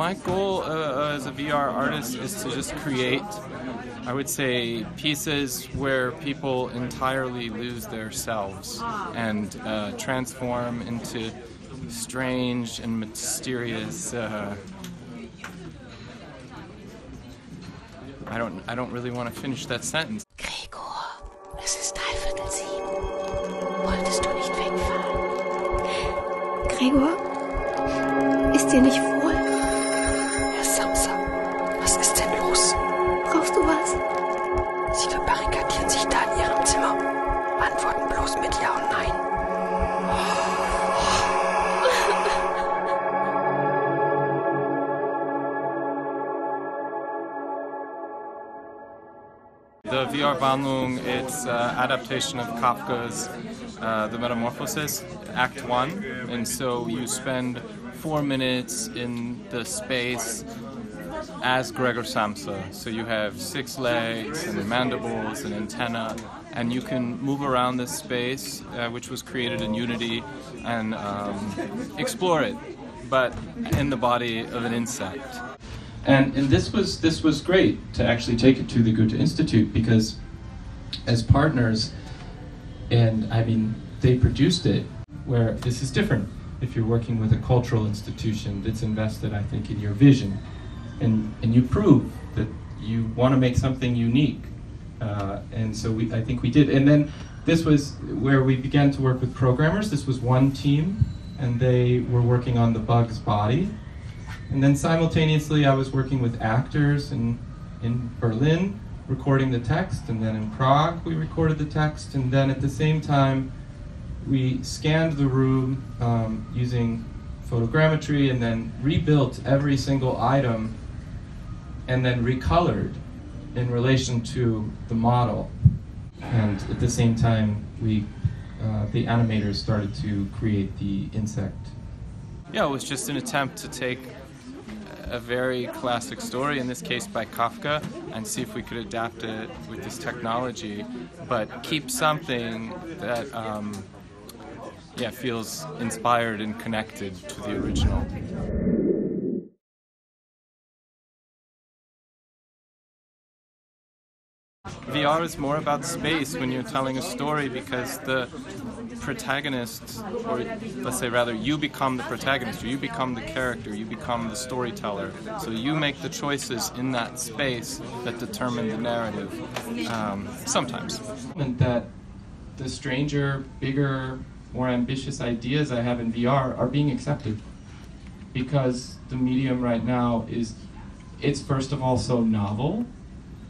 my goal as a VR artist is to just create, I would say, pieces where people entirely lose their selves and transform into strange and mysterious. I don't really want to finish that sentence. Gregor, es ist 6:45. Wolltest du nicht wegfahren? Gregor, ist dir nicht wohl? Herr Samsa, was ist denn los? Brauchst du was? Sie verbarrikadieren sich da in ihrem Zimmer. Antworten bloß mit Ja und Nein. The VRwandlung, it's adaptation of Kafka's The Metamorphosis, Act 1. And so you spend 4 minutes in the space as Gregor Samsa. So you have 6 legs and mandibles and antenna, and you can move around this space, which was created in Unity, and explore it, but in the body of an insect. And this was great to actually take it to the Goethe Institute, because as partners, and I mean, they produced it, where this is different if you're working with a cultural institution that's invested, I think, in your vision, and you prove that you want to make something unique. And so I think we did. And then this was where we began to work with programmers. This was one team, and they were working on the bug's body. And then simultaneously I was working with actors in Berlin, recording the text, and then in Prague we recorded the text, and then at the same time we scanned the room using photogrammetry, and then rebuilt every single item, and then recolored in relation to the model. And at the same time the animators started to create the insect. Yeah, it was just an attempt to take a very classic story, in this case by Kafka, and see if we could adapt it with this technology, but keep something that feels inspired and connected to the original. VR is more about space when you're telling a story, because the protagonist, or let's say rather, you become the protagonist, or you become the character, you become the storyteller. So you make the choices in that space that determine the narrative, sometimes. And that the stranger, bigger, more ambitious ideas I have in VR are being accepted, because the medium right now it's first of all so novel.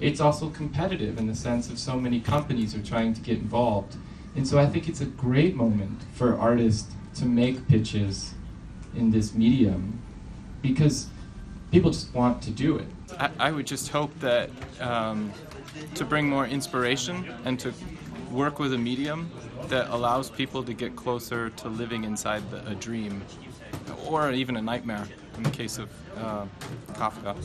It's also competitive in the sense of so many companies are trying to get involved. And so I think it's a great moment for artists to make pitches in this medium, because people just want to do it. I would just hope that to bring more inspiration and to work with a medium that allows people to get closer to living inside a dream, or even a nightmare in the case of Kafka.